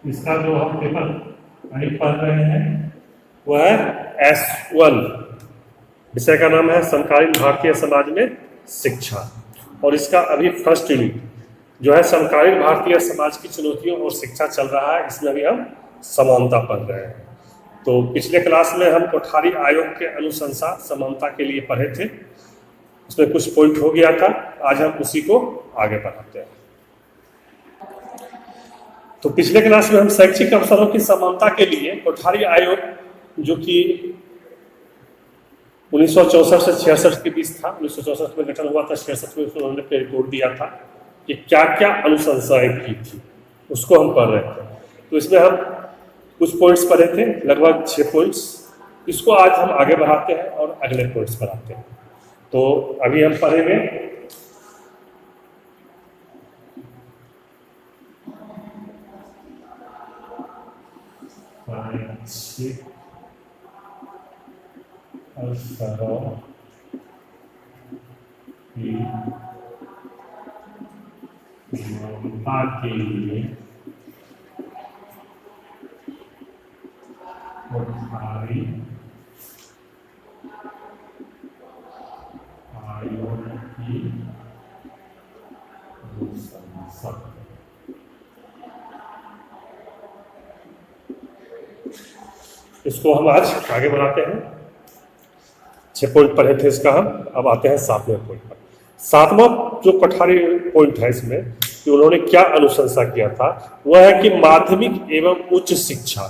इसका जो हम पेपर अभी पढ़ रहे हैं वह है S1। विषय का नाम है समकालीन भारतीय समाज में शिक्षा, और इसका अभी फर्स्ट यूनिट जो है समकालीन भारतीय समाज की चुनौतियों और शिक्षा चल रहा है। इसमें अभी हम समानता पढ़ रहे हैं। तो पिछले क्लास में हम कोठारी आयोग के अनुशंसा समानता के लिए पढ़े थे, उसमें कुछ पॉइंट हो गया था। आज हम उसी को आगे बढ़ाते हैं। तो पिछले क्लास में हम शैक्षिक अवसरों की समानता के लिए कोठारी आयोग जो कि 1964 से 66 के बीच था, 1964 में गठन हुआ था, 66 में उन्होंने रिपोर्ट दिया था कि क्या क्या अनुशंसाएं की थी, उसको हम पढ़ रहे थे। तो इसमें हम कुछ पॉइंट्स पढ़े थे, लगभग 6 पॉइंट्स। इसको आज हम आगे बढ़ाते हैं और अगले पॉइंट्स पर आते हैं। तो अभी हम पढ़ेंगे शैक्षिक अवसरों की समानता के लिए कोठारी आयोग की अनुशंसा। इसको हम आज आगे बढ़ाते हैं। 6 पॉइंट पढ़े थे इसका हम, अब आते हैं 7वें पॉइंट पर। 7वां जो कोठारी पॉइंट है इसमें कि उन्होंने क्या अनुशंसा किया था, वह है कि माध्यमिक एवं उच्च शिक्षा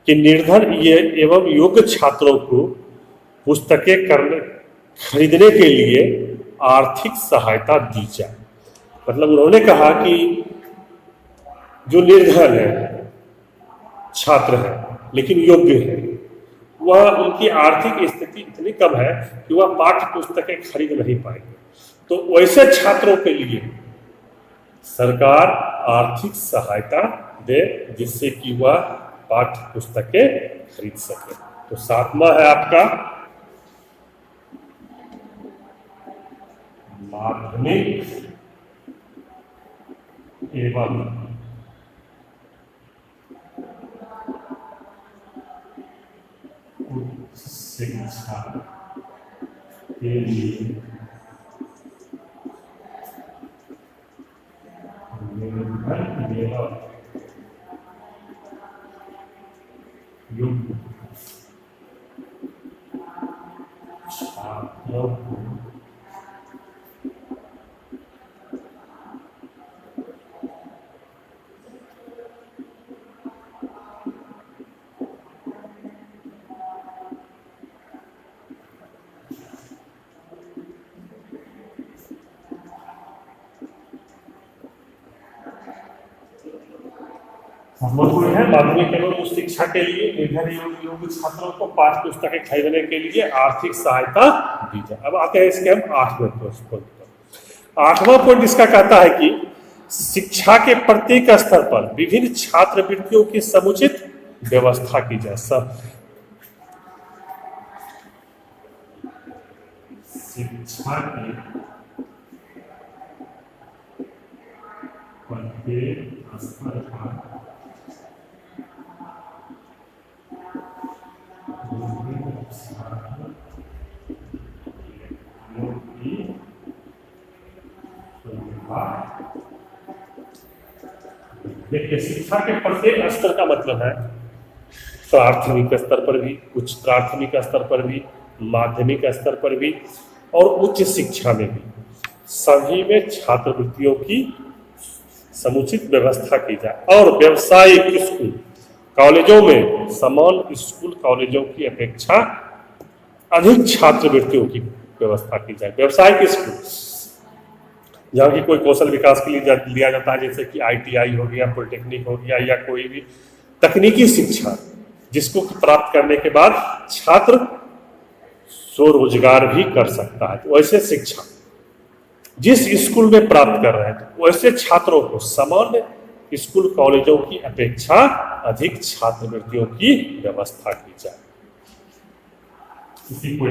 के निर्धन एवं योग्य छात्रों को पुस्तकें खरीदने के लिए आर्थिक सहायता दी जाए। मतलब उन्होंने कहा कि जो निर्धन है छात्र है लेकिन योग्य है, वह उनकी आर्थिक स्थिति इतनी कम है कि वह पाठ्य पुस्तकें खरीद नहीं पाएंगे। तो वैसे छात्रों के लिए सरकार आर्थिक सहायता दे जिससे कि वह पाठ्य पुस्तकें खरीद सके। तो 7वां है आपका माध्यमिक एवं उच्च शिक्षा के लिए निर्धन एवं योग्य छात्रों को है माध्यमिक एवं उच्च शिक्षा के लिए निर्धन एवं योग्य छात्रों को पाठ्य पुस्तकें खरीदने के लिए आर्थिक सहायता दी जाए। अब आते हैं इसके हम 8वें पॉइंट पर। 8वां पॉइंट इसका कहता है कि शिक्षा के प्रत्येक स्तर पर विभिन्न छात्रवृत्तियों की समुचित व्यवस्था की जाए। सब शिक्षा के प्रत्येक स्तर पर देखिए, शिक्षा के प्रत्येक स्तर का मतलब है प्राथमिक स्तर पर भी, उच्च प्राथमिक स्तर पर भी, माध्यमिक स्तर पर भी और उच्च शिक्षा में भी सभी में छात्रवृत्तियों की समुचित व्यवस्था की जाए। और व्यावसायिक स्कूल कॉलेजों में समान स्कूल कॉलेजों की अपेक्षा अधिक छात्रवृत्तियों की व्यवस्था की जाए। व्यावसायिक स्कूल जहाँ की कोई कौशल विकास के लिए लिया जाता है, जैसे कि ITI हो गया, पॉलिटेक्निक हो गया, या कोई भी तकनीकी शिक्षा जिसको प्राप्त करने के बाद छात्र स्वरोजगार भी कर सकता है। तो वैसे शिक्षा जिस स्कूल में प्राप्त कर रहे हैं तो वैसे छात्रों को सामान्य स्कूल कॉलेजों की अपेक्षा अधिक छात्रवृत्तियों की व्यवस्था की जाए। इसी को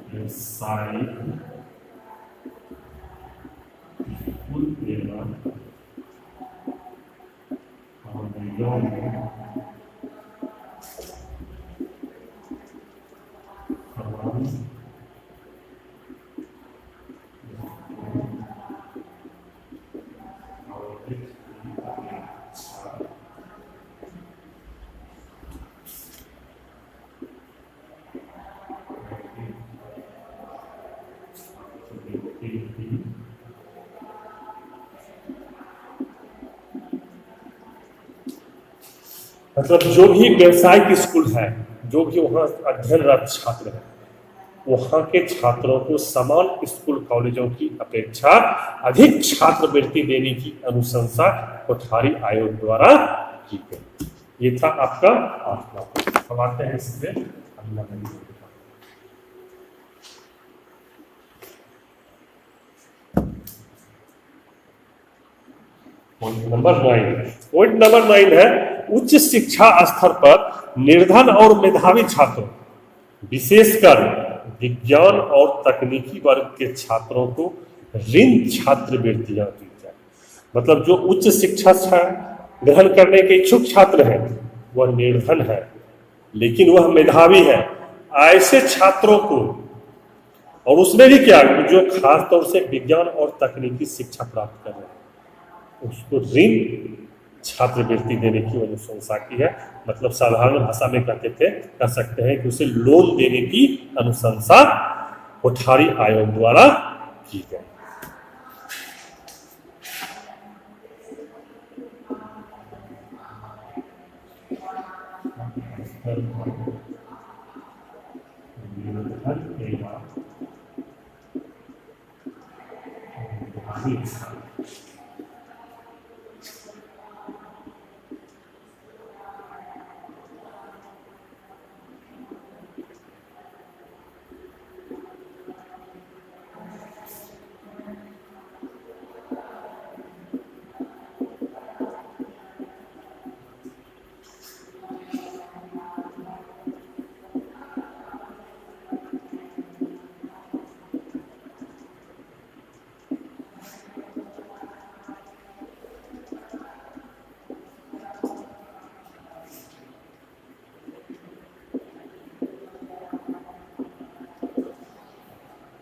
व्यवसायिक मतलब जो भी व्यवसायिक स्कूल है, जो भी वहाँ अध्ययनरत छात्र है, वहाँ के छात्रों को समान स्कूल कॉलेजों की अपेक्षा अधिक छात्रवृत्ति देने की अनुशंसा कोठारी आयोग द्वारा की गई। ये था आपका आठवां। अब आते हैं इसमें अगला पॉइंट नंबर 9 है उच्च शिक्षा स्तर पर निर्धन और मेधावी छात्रों, विशेषकर विज्ञान और तकनीकी वर्ग के छात्रों को ऋण छात्रवृत्तियां दी जाए। मतलब जो उच्च शिक्षा ग्रहण करने के इच्छुक छात्र हैं, वह निर्धन है लेकिन वह मेधावी है, ऐसे छात्रों को, और उसमें भी क्या, जो खास तौर से विज्ञान और तकनीकी शिक्षा प्राप्त कर रहे हैं, उसको ऋण छात्रवृत्ति देने की अनुशंसा की है। मतलब साधारण भाषा में कह सकते हैं कि उसे लोन देने की अनुशंसा कोठारी आयोग द्वारा की गई।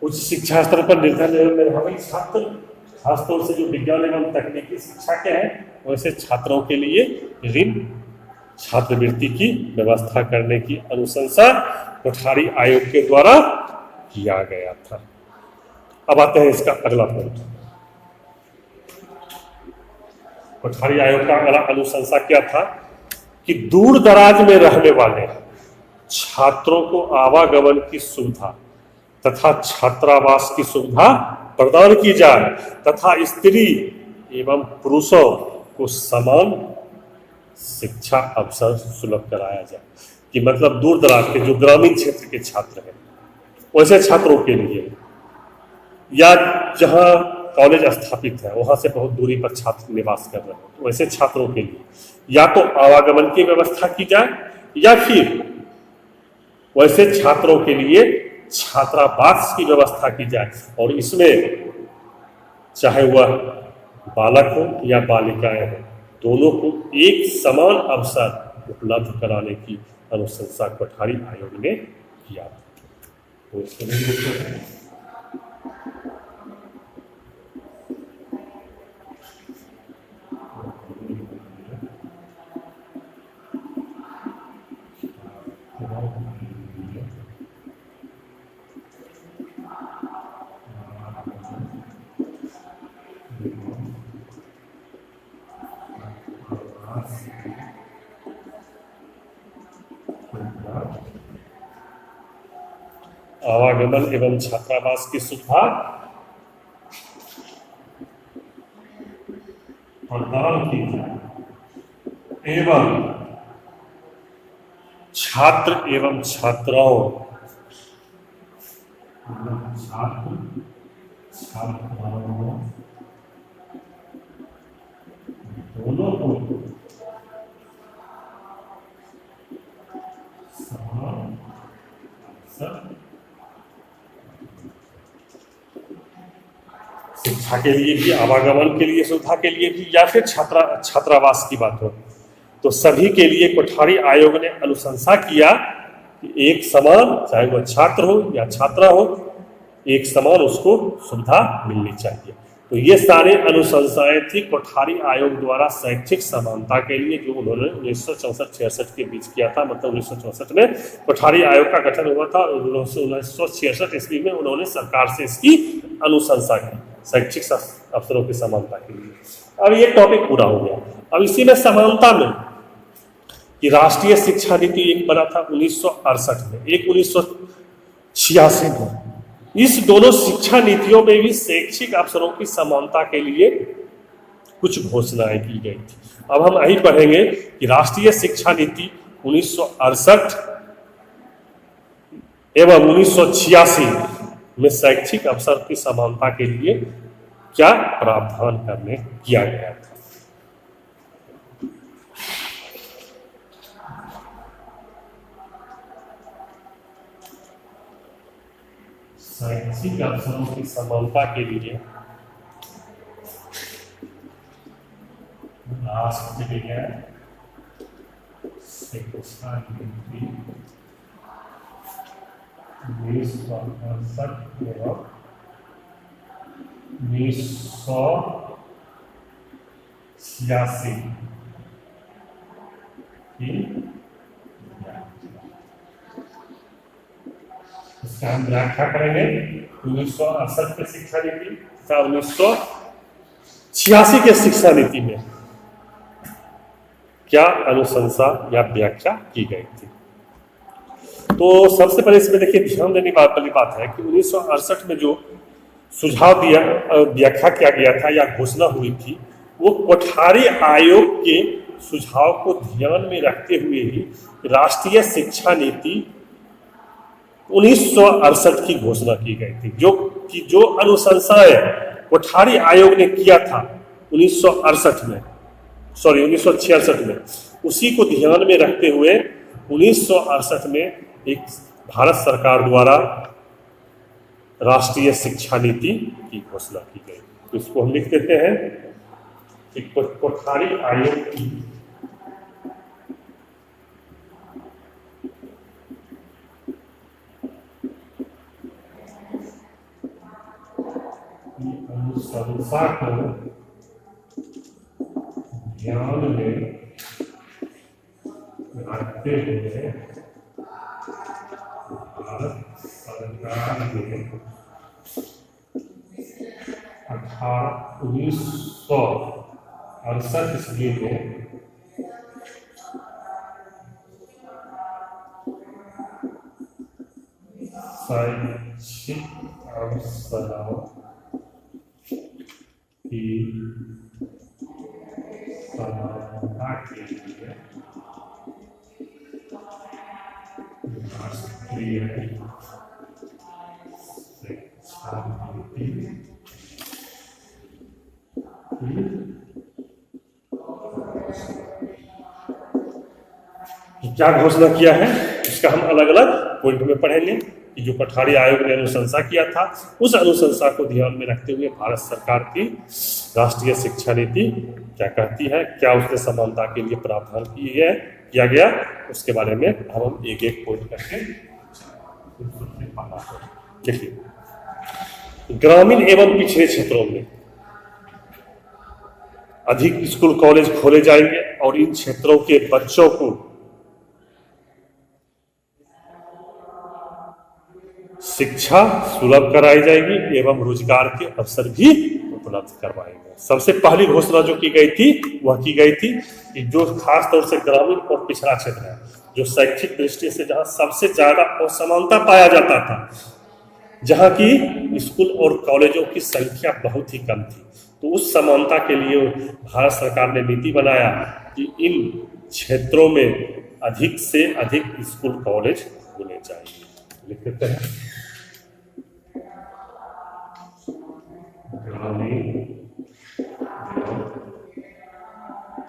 उच्च शिक्षा स्तर पर निर्धन एवं मेधावी छात्र, खासतौर से जो विज्ञान एवं तकनीकी शिक्षा के हैं, वैसे छात्रों के लिए ऋण छात्रवृत्ति की व्यवस्था करने की अनुशंसा कोठारी आयोग के द्वारा किया गया था। अब आते हैं इसका अगला पॉइंट। कोठारी आयोग का अगला अनुशंसा क्या था कि दूर दराज में रहने वाले छात्रों को आवागमन की सुविधा तथा छात्रावास की सुविधा प्रदान की जाए तथा स्त्री एवं पुरुषों को समान शिक्षा अवसर सुलभ कराया जाए। कि मतलब दूर दराज के जो ग्रामीण क्षेत्र के छात्र हैं, वैसे छात्रों के लिए, या जहां कॉलेज स्थापित है वहां से बहुत दूरी पर छात्र निवास कर रहे हैं, वैसे छात्रों के लिए या तो आवागमन की व्यवस्था की जाए या फिर वैसे छात्रों के लिए छात्रावास की व्यवस्था की जाए, और इसमें चाहे वह बालक हो या बालिकाएं हो, दोनों को एक समान अवसर उपलब्ध कराने की अनुशंसा कोठारी आयोग ने किया। तो इसके लिए आवागमन एवं छात्रावास की सुविधा प्रदान की जाए एवं छात्र एवं छात्राओं दोनों को समान अवसर शिक्षा के लिए भी, आवागमन के लिए सुविधा के लिए भी, या फिर छात्रावास की बात हो, तो सभी के लिए कोठारी आयोग ने अनुशंसा किया कि एक समान, चाहे वह छात्र हो या छात्रा हो, एक समान उसको सुविधा मिलनी चाहिए। तो ये सारे अनुशंसाएं थी कोठारी आयोग द्वारा शैक्षिक समानता के लिए, जो उन्होंने 1964-66 के बीच किया था। मतलब 1964 में कोठारी आयोग का गठन हुआ था और 1966 ईस्वी में उन्होंने सरकार से इसकी अनुशंसा की शैक्षिक अवसरों की समानता के लिए। अब ये टॉपिक पूरा हो गया। अब इसी में समानता में कि राष्ट्रीय शिक्षा नीति एक बना था 1968 में, एक 1986 में। इस दोनों शिक्षा नीतियों में भी शैक्षिक अवसरों की समानता के लिए कुछ घोषणाएं की गई थी। अब हम यही पढ़ेंगे कि राष्ट्रीय शिक्षा नीति 1968 एवं 1986 में शैक्षिक अवसर की समानता के लिए क्या प्रावधान करने किया गया था। शैक्षिक अवसरों की समानता के लिए राष्ट्रीय शिक्षा नीति 1968 एवं 1986 की इसका हम व्याख्या करेंगे। 1968 के शिक्षा नीति तथा 1986 के शिक्षा नीति में क्या अनुशंसा या व्याख्या की गई थी। तो सबसे पहले इसमें देखिए ध्यान देने वाली बात है कि 1968 में जो सुझाव दिया, व्याख्या किया गया था या घोषणा हुई थी, वो कोठारी आयोग के सुझाव को ध्यान में रखते हुए ही राष्ट्रीय शिक्षा नीति 1968 की घोषणा की गई थी। जो अनुशंसाएं कोठारी आयोग ने किया था 1968 में, 1966 में, उसी को ध्यान में रखते हुए 1968 में एक भारत सरकार द्वारा राष्ट्रीय शिक्षा नीति की घोषणा की गई। तो इसको हम लिख देते हैं कि कोठारी आयोग की अनुशंसा को ध्यान में रखते हुए भारत सरकार ने 1968 ईस्वी में शैक्षिक अवसरों की समानता के लिए राष्ट्रीय शिक्षा नीति क्या घोषणा किया है, इसका हम अलग अलग पॉइंट में पढ़ेंगे कि जो कोठारी आयोग ने अनुशंसा किया था, उस अनुशंसा को ध्यान में रखते हुए भारत सरकार की राष्ट्रीय शिक्षा नीति क्या कहती है, क्या उसने समानता के लिए प्रावधान किया गया, उसके बारे में हम एक एक पॉइंट करके देखिए। ग्रामीण एवं पिछड़े क्षेत्रों में अधिक स्कूल कॉलेज खोले जाएंगे और इन क्षेत्रों के बच्चों को शिक्षा सुलभ कराई जाएगी एवं रोजगार के अवसर भी उपलब्ध करवाएंगे। सबसे पहली घोषणा जो की गई थी वह की गई थी कि जो खास तौर से ग्रामीण और पिछड़ा क्षेत्र है, जो शैक्षिक दृष्टि से जहां सबसे ज्यादा असमानता पाया जाता था, जहां की स्कूल और कॉलेजों की संख्या बहुत ही कम थी, तो उस समानता के लिए भारत सरकार ने नीति बनाया कि इन क्षेत्रों में अधिक से अधिक स्कूल कॉलेज होने चाहिए। लिख देते हैं ग्रामीण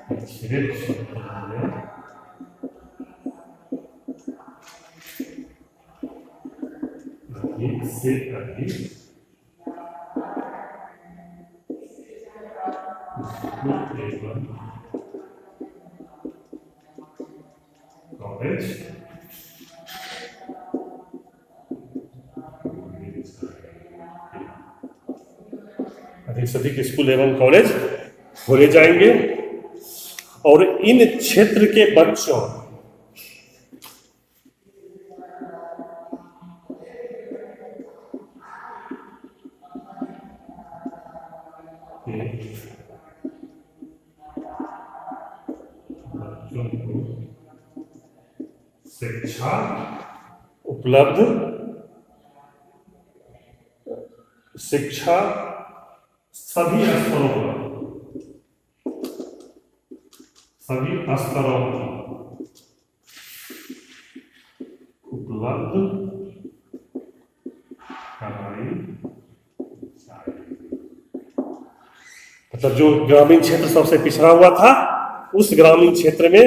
पिछड़े क्षेत्रों में अधिक से अधिक स्कूल एवं कॉलेज अधिक से अधिक स्कूल एवं कॉलेज खोले जाएंगे और इन क्षेत्र के बच्चों को शिक्षा उपलब्ध शिक्षा सभी स्तरों की उपलब्ध कराई जाए। मतलब जो ग्रामीण क्षेत्र सबसे पिछड़ा हुआ था, उस ग्रामीण क्षेत्र में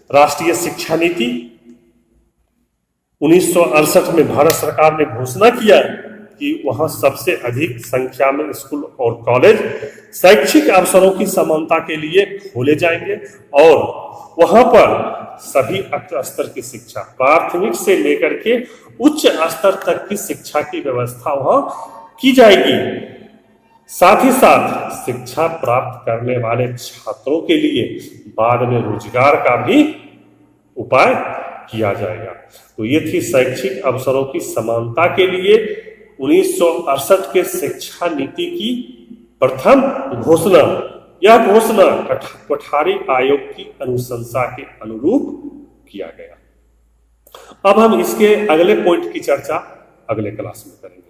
राष्ट्रीय शिक्षा नीति 1968 में भारत सरकार ने घोषणा किया कि वहां सबसे अधिक संख्या में स्कूल और कॉलेज शैक्षिक अवसरों की समानता के लिए खोले जाएंगे और वहां पर सभी स्तर की शिक्षा, प्राथमिक से लेकर के उच्च स्तर तक की शिक्षा की व्यवस्था वहां की जाएगी। साथ ही साथ शिक्षा प्राप्त करने वाले छात्रों के लिए बाद में रोजगार का भी उपाय किया जाएगा। तो ये थी शैक्षिक अवसरों की समानता के लिए 1968 के शिक्षा नीति की प्रथम घोषणा। यह घोषणा कोठारी आयोग की अनुशंसा के अनुरूप किया गया। अब हम इसके अगले पॉइंट की चर्चा अगले क्लास में करेंगे।